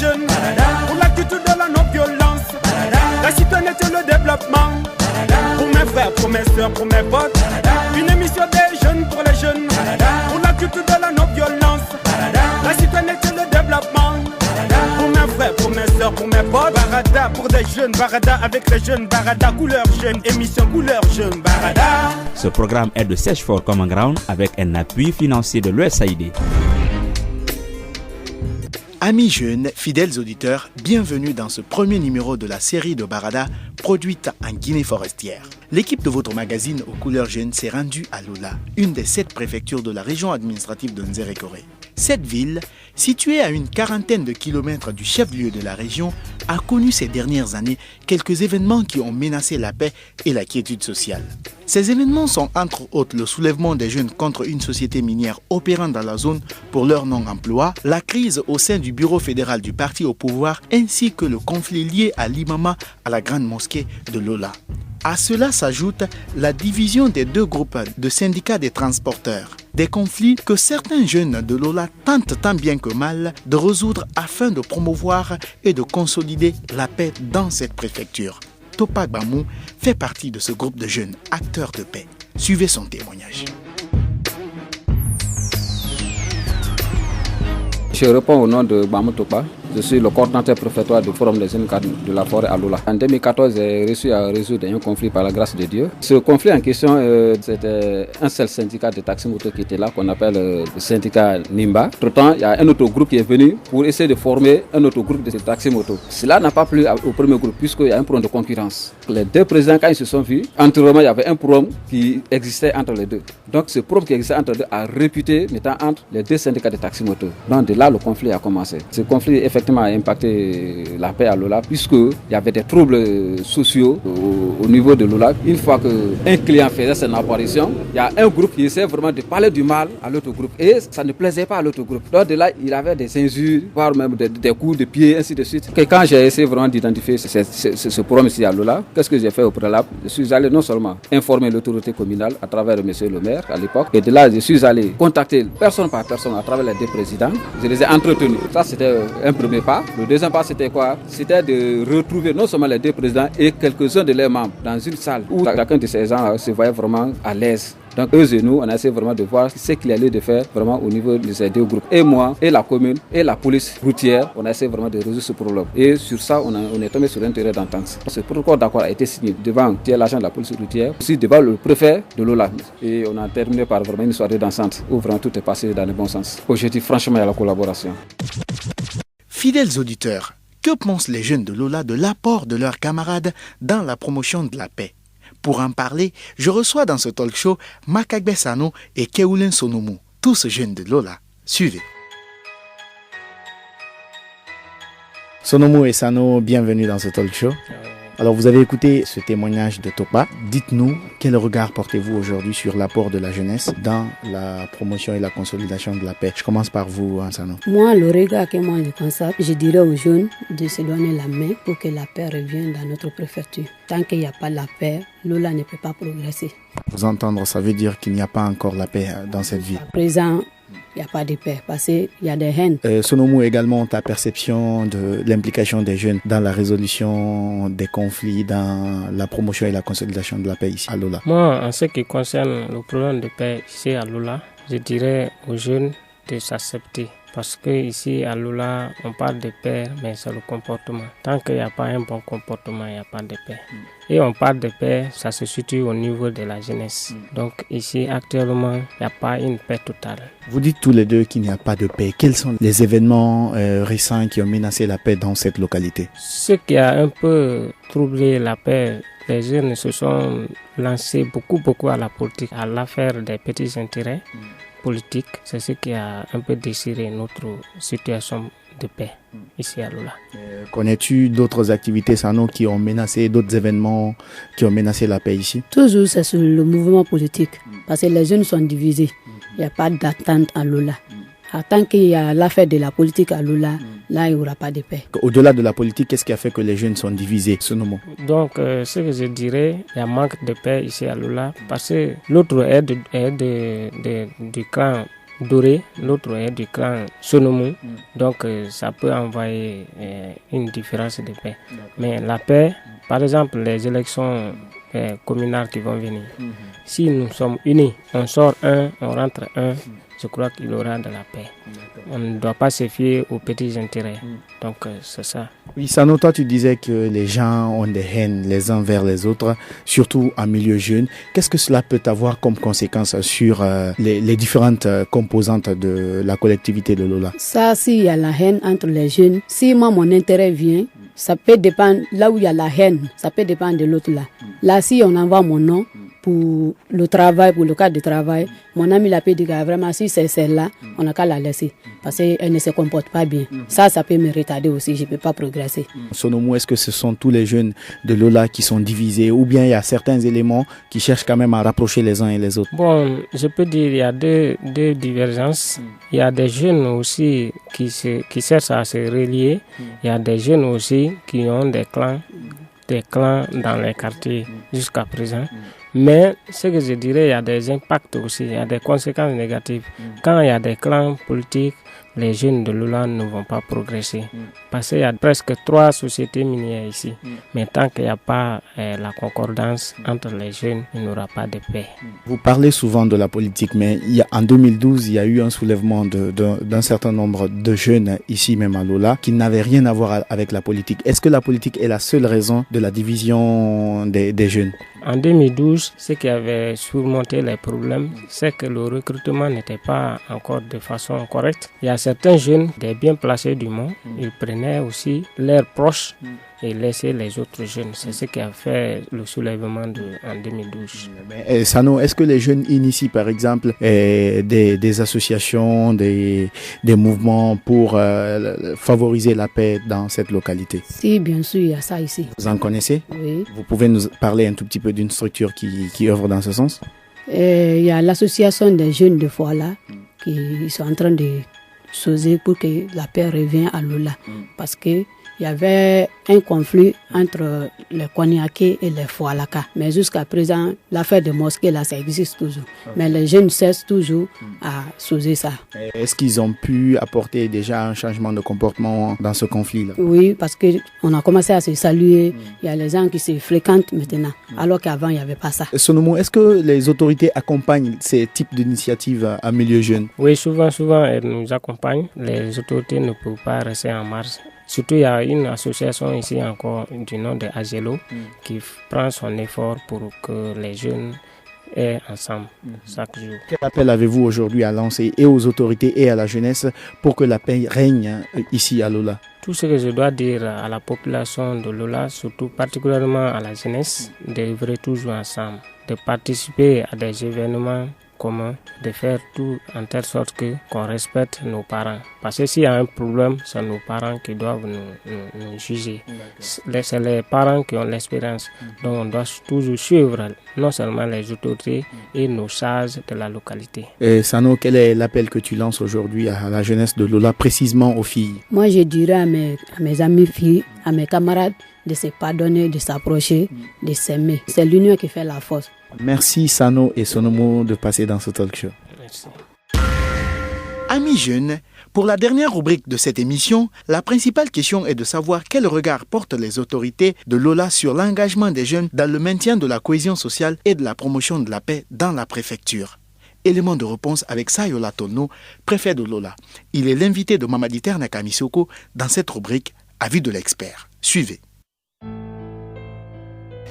jeunes, pour la culture de la non-violence, la citoyenneté et le développement. Pour mes frères, pour mes soeurs, pour mes potes, une émission des jeunes pour les jeunes, pour la culture de la non-violence, la citoyenneté et le développement. Pour mes frères, pour mes soeurs, pour mes potes, Barada pour des jeunes, Barada avec les jeunes, Barada couleur jeune, émission couleur jeune, Barada. Ce programme est de Search for Common Ground avec un appui financier de l'USAID. Amis jeunes, fidèles auditeurs, bienvenue dans ce premier numéro de la série de Barada produite en Guinée forestière. L'équipe de votre magazine aux couleurs jeunes s'est rendue à Lola, une des 7 préfectures de la région administrative de Nzérékoré. Cette ville, située à une quarantaine de kilomètres du chef-lieu de la région, a connu ces dernières années quelques événements qui ont menacé la paix et la quiétude sociale. Ces événements sont entre autres le soulèvement des jeunes contre une société minière opérant dans la zone pour leur non-emploi, la crise au sein du bureau fédéral du parti au pouvoir ainsi que le conflit lié à l'imama à la grande mosquée de Lola. À cela s'ajoute la division des 2 groupes de syndicats des transporteurs. Des conflits que certains jeunes de Lola tentent tant bien que mal de résoudre afin de promouvoir et de consolider la paix dans cette préfecture. Topak Bamou fait partie de ce groupe de jeunes acteurs de paix. Suivez son témoignage. Je réponds au nom de Bamou Topa. Je suis le coordinateur préfectoral du Forum des jeunes cadres de la forêt à Lola. En 2014, j'ai réussi à résoudre un conflit par la grâce de Dieu. Ce conflit en question, c'était un seul syndicat de taxi-moto qui était là, qu'on appelle le syndicat Nimba. Entre-temps, il y a un autre groupe qui est venu pour essayer de former un autre groupe de taxi-moto. Cela n'a pas plu au premier groupe puisqu'il y a un problème de concurrence. Les 2 présidents, quand ils se sont vus, antérieurement, il y avait un problème qui existait entre les 2. Donc ce problème qui existait entre les 2 a réputé mettant entre les 2 syndicats de taxi-moto. Donc de là, le conflit a commencé. Ce conflit, effectivement, a impacté la paix à Lola puisqu'il y avait des troubles sociaux au niveau de Lola. Une fois qu'un client faisait son apparition, il y a un groupe qui essayait vraiment de parler du mal à l'autre groupe et ça ne plaisait pas à l'autre groupe. Donc de là, il avait des injures, voire même des coups de pied, ainsi de suite. Et quand j'ai essayé vraiment d'identifier ce problème ici à Lola, qu'est-ce que j'ai fait au préalable? Je suis allé non seulement informer l'autorité communale à travers M. le maire à l'époque, et de là, je suis allé contacter personne par personne à travers les 2 présidents. Je les ai entretenus. Ça, c'était un premier pas. Le deuxième pas, c'était quoi? C'était de retrouver non seulement les 2 présidents et quelques-uns de leurs membres dans une salle où chacun de ces gens se voyait vraiment à l'aise. Donc eux et nous, on a essayé vraiment de voir ce qu'il y a lieu de faire vraiment au niveau de ces 2 groupes. Et moi, et la commune, et la police routière, on a essayé vraiment de résoudre ce problème. Et sur ça, on est tombé sur un terrain d'entente. Ce protocole d'accord a été signé devant l'agent de la police routière, aussi devant le préfet de Lola. Et on a terminé par vraiment une soirée dansante où vraiment tout est passé dans le bon sens. Aujourd'hui, franchement, il y a la collaboration. Fidèles auditeurs, que pensent les jeunes de Lola de l'apport de leurs camarades dans la promotion de la paix? Pour en parler, je reçois dans ce talk show Makagbe Sano et Keulen Sonomu, tous jeunes de Lola. Suivez. Sonomu et Sano, bienvenue dans ce talk show. Alors vous avez écouté ce témoignage de Topa. Dites-nous, quel regard portez-vous aujourd'hui sur l'apport de la jeunesse dans la promotion et la consolidation de la paix? Je commence par vous, Sano. Moi, le regard que moi je constate, je dirais aux jeunes de se donner la main pour que la paix revienne dans notre préfecture. Tant qu'il n'y a pas la paix, Lola ne peut pas progresser. Vous entendre, ça veut dire qu'il n'y a pas encore la paix dans cette ville. À présent, il n'y a pas de paix parce qu'il y a des haines. Sonomu, également, ta perception de l'implication des jeunes dans la résolution des conflits, dans la promotion et la consolidation de la paix ici à Lola? Moi, en ce qui concerne le problème de paix ici à Lola, je dirais aux jeunes de s'accepter. Parce qu'ici à Lola, on parle de paix, mais c'est le comportement. Tant qu'il n'y a pas un bon comportement, il n'y a pas de paix. Et on parle de paix, ça se situe au niveau de la jeunesse. Donc ici, actuellement, il n'y a pas une paix totale. Vous dites tous les deux qu'il n'y a pas de paix. Quels sont les événements récents qui ont menacé la paix dans cette localité? Ce qui a un peu troublé la paix, les jeunes se sont lancés beaucoup à la politique, à l'affaire des petits intérêts politiques. C'est ce qui a un peu déchiré notre situation de paix ici à Lola. Connais-tu d'autres activités, Sano, qui ont menacé, d'autres événements qui ont menacé la paix ici? Toujours, c'est sur le mouvement politique. Parce que les jeunes sont divisés. Il n'y a pas d'attente à Lola. Tant qu'il y a l'affaire de la politique à Lola, là, il n'y aura pas de paix. Au-delà de la politique, qu'est-ce qui a fait que les jeunes sont divisés, ce moment? Donc, ce que je dirais, il y a manque de paix ici à Lola, parce que l'autre est du clan Doré, l'autre est du clan Sonomou. Donc ça peut envoyer une différence de paix. Mais la paix, par exemple les élections communales qui vont venir, si nous sommes unis, on sort un, on rentre un, je crois qu'il y aura de la paix. On ne doit pas se fier aux petits intérêts. Donc c'est ça. Oui, Sano, toi tu disais que les gens ont des haines les uns vers les autres, surtout en milieu jeune. Qu'est-ce que cela peut avoir comme conséquence sur les différentes composantes de la collectivité de Lola? Ça, s'il y a la haine entre les jeunes, si moi mon intérêt vient, ça peut dépendre, là où il y a la haine, ça peut dépendre de l'autre là. Là, si on envoie mon nom pour le travail, pour le cadre de travail, mon ami l'a peut dire que vraiment si c'est celle-là, on n'a qu'à la laisser parce qu'elle ne se comporte pas bien. Ça peut me retarder aussi, je ne peux pas progresser. Sonomou, est-ce que ce sont tous les jeunes de Lola qui sont divisés ou bien il y a certains éléments qui cherchent quand même à rapprocher les uns et les autres? Bon, je peux dire qu'il y a deux divergences. Il y a des jeunes aussi qui cherchent à se relier. Il y a des jeunes aussi qui ont des clans dans les quartiers jusqu'à présent. Mais ce que je dirais, il y a des impacts aussi, il y a des conséquences négatives. Quand il y a des clans politiques, les jeunes de Lola ne vont pas progresser. Parce qu'il y a presque 3 sociétés minières ici. Mais tant qu'il n'y a pas la concordance entre les jeunes, il n'y aura pas de paix. Vous parlez souvent de la politique, mais en 2012, il y a eu un soulèvement d'un certain nombre de jeunes ici même à Lola qui n'avaient rien à voir avec la politique. Est-ce que la politique est la seule raison de la division des jeunes? En 2012, ce qui avait surmonté les problèmes, c'est que le recrutement n'était pas encore de façon correcte. Il y a certains jeunes, des bien placés du monde, ils prenaient aussi leurs proches et laissaient les autres jeunes. C'est ce qui a fait le soulèvement en 2012. Sano, est-ce que les jeunes initient par exemple des associations, des mouvements pour favoriser la paix dans cette localité? Si, bien sûr, il y a ça ici. Vous en connaissez? Oui. Vous pouvez nous parler un tout petit peu d'une structure qui œuvre dans ce sens? Il y a l'association des jeunes de Fouala qui sont en train de sauver pour que la paix revienne à Lola. Parce qu'il y avait un conflit entre les Koniaké et les Foualaka. Mais jusqu'à présent, l'affaire de mosquée, là, ça existe toujours. Mais les jeunes cessent toujours à sauver ça. Est-ce qu'ils ont pu apporter déjà un changement de comportement dans ce conflit-là? Oui, parce qu'on a commencé à se saluer. Il y a les gens qui se fréquentent maintenant, alors qu'avant, il n'y avait pas ça. Sonomou, est-ce que les autorités accompagnent ces types d'initiatives à milieu jeune? Oui, souvent, elles nous accompagnent. Les autorités ne peuvent pas rester en marge. Surtout, il y a une association ici encore du nom de Agelo qui prend son effort pour que les jeunes aient ensemble chaque jour. Quel appel avez-vous aujourd'hui à lancer et aux autorités et à la jeunesse pour que la paix règne ici à Lola? Tout ce que je dois dire à la population de Lola, surtout particulièrement à la jeunesse, d'œuvrer toujours ensemble, de participer à des événements commun, de faire tout en telle sorte qu'on respecte nos parents. Parce que s'il y a un problème, c'est nos parents qui doivent nous juger. C'est les parents qui ont l'expérience. Donc on doit toujours suivre non seulement les autorités et nos sages de la localité. Sano, quel est l'appel que tu lances aujourd'hui à la jeunesse de Lola, précisément aux filles? Moi, je dirais à mes amis filles, à mes camarades, de se pardonner, de s'approcher, de s'aimer. C'est l'union qui fait la force. Merci Sano et Sonomou de passer dans ce talk show. Merci. Amis jeunes, pour la dernière rubrique de cette émission, la principale question est de savoir quel regard portent les autorités de Lola sur l'engagement des jeunes dans le maintien de la cohésion sociale et de la promotion de la paix dans la préfecture. Élément de réponse avec Sayola Tono, préfet de Lola. Il est l'invité de Mamadi Ternaka Misoko dans cette rubrique Avis de l'expert. Suivez.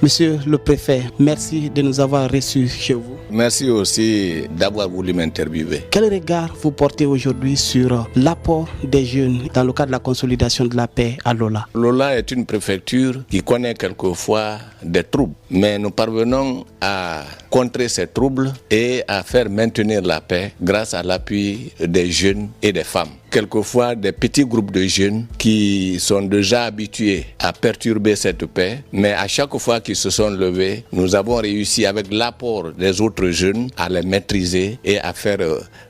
Monsieur le préfet, merci de nous avoir reçus chez vous. Merci aussi d'avoir voulu m'interviewer. Quel regard vous portez aujourd'hui sur l'apport des jeunes dans le cadre de la consolidation de la paix à Lola? Lola est une préfecture qui connaît quelquefois des troubles, mais nous parvenons à contrer ces troubles et à faire maintenir la paix grâce à l'appui des jeunes et des femmes. quelquefois des petits groupes de jeunes qui sont déjà habitués à perturber cette paix, mais à chaque fois qu'ils se sont levés, nous avons réussi avec l'apport des autres jeunes à les maîtriser et à faire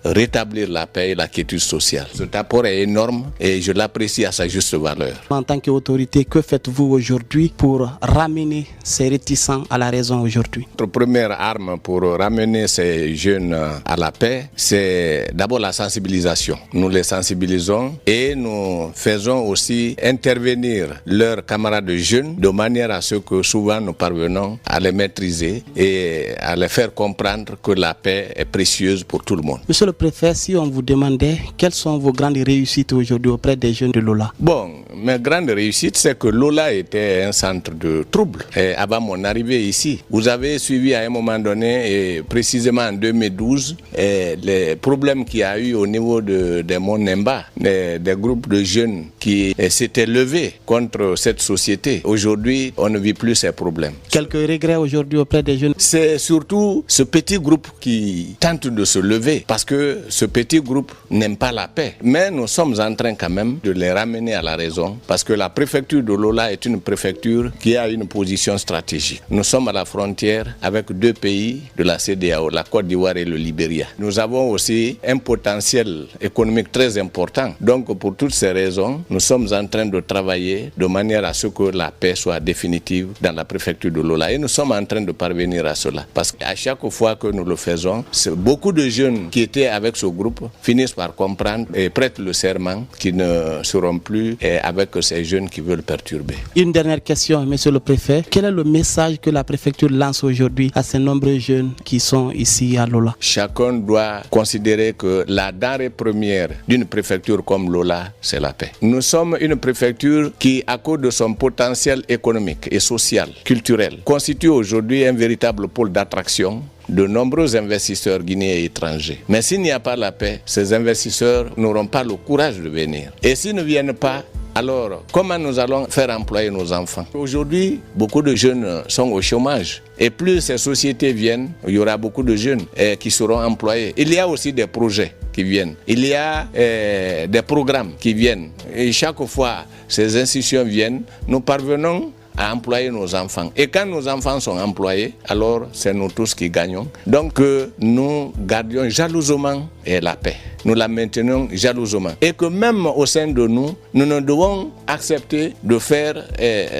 rétablir la paix et la quiétude sociale. Cet apport est énorme et je l'apprécie à sa juste valeur. En tant qu'autorité, que faites-vous aujourd'hui pour ramener ces réticents à la raison aujourd'hui? Notre première arme pour ramener ces jeunes à la paix, c'est d'abord la sensibilisation. Nous les sensibilisons et nous faisons aussi intervenir leurs camarades jeunes de manière à ce que souvent nous parvenons à les maîtriser et à les faire comprendre que la paix est précieuse pour tout le monde. Monsieur le préfet, si on vous demandait quelles sont vos grandes réussites aujourd'hui auprès des jeunes de Lola? Bon, mes grandes réussites, c'est que Lola était un centre de troubles avant mon arrivée ici. Vous avez suivi à un moment donné, et précisément en 2012, les problèmes qu'il y a eu au niveau des monts Nemba, des groupes de jeunes qui s'étaient levés contre cette société. Aujourd'hui, on ne vit plus ces problèmes. Quelques regrets aujourd'hui auprès des jeunes? C'est surtout ce petit groupe qui tente de se lever parce que ce petit groupe n'aime pas la paix. Mais nous sommes en train quand même de les ramener à la raison parce que la préfecture de Lola est une préfecture qui a une position stratégique. Nous sommes à la frontière avec deux pays de la CEDEAO, la Côte d'Ivoire et le Libéria. Nous avons aussi un potentiel économique très important. Donc pour toutes ces raisons, nous sommes en train de travailler de manière à ce que la paix soit définitive dans la préfecture de Lola. Et nous sommes en train de parvenir à cela. Parce qu'à chaque fois que nous le faisons, beaucoup de jeunes qui étaient avec ce groupe finissent par comprendre et prêtent le serment qu'ils ne seront plus avec ces jeunes qui veulent perturber. Une dernière question, monsieur le préfet. Quel est le message que la préfecture lance aujourd'hui à ces nombreux jeunes qui sont ici à Lola? Chacun doit considérer que la denrée première d'une préfecture comme Lola, c'est la paix. Nous sommes une préfecture qui, à cause de son potentiel économique et social, culturel, constitue aujourd'hui un véritable pôle d'attraction de nombreux investisseurs guinéens et étrangers. Mais s'il n'y a pas la paix, ces investisseurs n'auront pas le courage de venir. Et s'ils ne viennent pas, alors comment nous allons faire employer nos enfants? Aujourd'hui, beaucoup de jeunes sont au chômage. Et plus ces sociétés viennent, il y aura beaucoup de jeunes qui seront employés. Il y a aussi des projets qui viennent. Il y a des programmes qui viennent. Et chaque fois, ces institutions viennent, nous parvenons à employer nos enfants. Et quand nos enfants sont employés, alors c'est nous tous qui gagnons. Donc nous gardions jalousement la paix. Nous la maintenons jalousement. Et que même au sein de nous, nous ne devons accepter de faire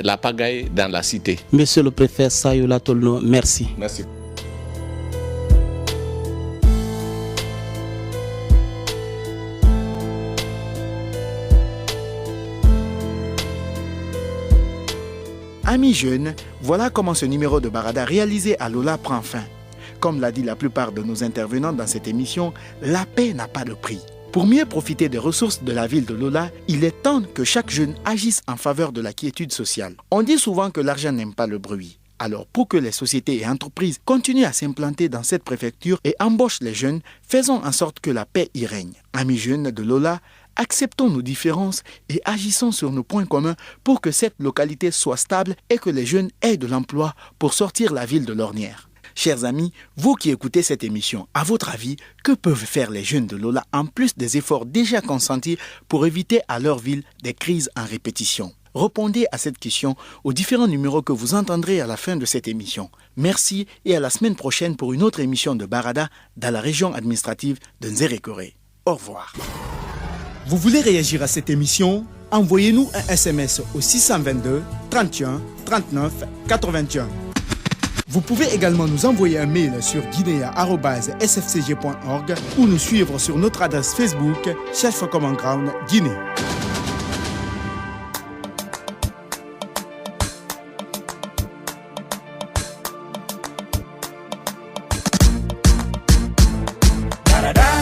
la pagaille dans la cité. Monsieur le préfet Sayoula Tolno, merci. Merci. Amis jeunes, voilà comment ce numéro de Barada réalisé à Lola prend fin. Comme l'a dit la plupart de nos intervenants dans cette émission, la paix n'a pas de prix. Pour mieux profiter des ressources de la ville de Lola, il est temps que chaque jeune agisse en faveur de la quiétude sociale. On dit souvent que l'argent n'aime pas le bruit. Alors pour que les sociétés et entreprises continuent à s'implanter dans cette préfecture et embauchent les jeunes, faisons en sorte que la paix y règne. Amis jeunes de Lola, acceptons nos différences et agissons sur nos points communs pour que cette localité soit stable et que les jeunes aient de l'emploi pour sortir la ville de l'ornière. Chers amis, vous qui écoutez cette émission, à votre avis, que peuvent faire les jeunes de Lola en plus des efforts déjà consentis pour éviter à leur ville des crises en répétition? Répondez à cette question aux différents numéros que vous entendrez à la fin de cette émission. Merci et à la semaine prochaine pour une autre émission de Barada dans la région administrative de Nzérékoré. Au revoir. Vous voulez réagir à cette émission? Envoyez-nous un SMS au 622 31 39 81. Vous pouvez également nous envoyer un mail sur guinea@sfcg.org ou nous suivre sur notre adresse Facebook Chef Common Ground Guinée.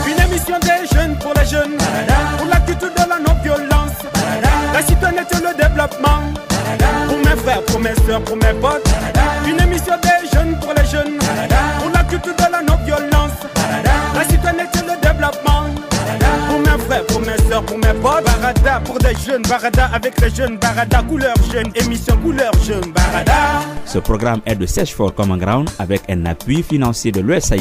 Une émission des jeunes pour les jeunes, pour la culture de la non-violence, la citoyenneté et le développement, pour mes frères, pour mes soeurs, pour mes potes. Une émission des jeunes pour les jeunes, pour la culture de la non-violence, la citoyenneté et le développement, pour mes frères, pour mes soeurs, pour mes potes. Barada pour des jeunes, Barada avec les jeunes, Barada couleur jeune, émission couleur jeune, Barada. Ce programme est de Search for Common Ground avec un appui financier de l'USAID.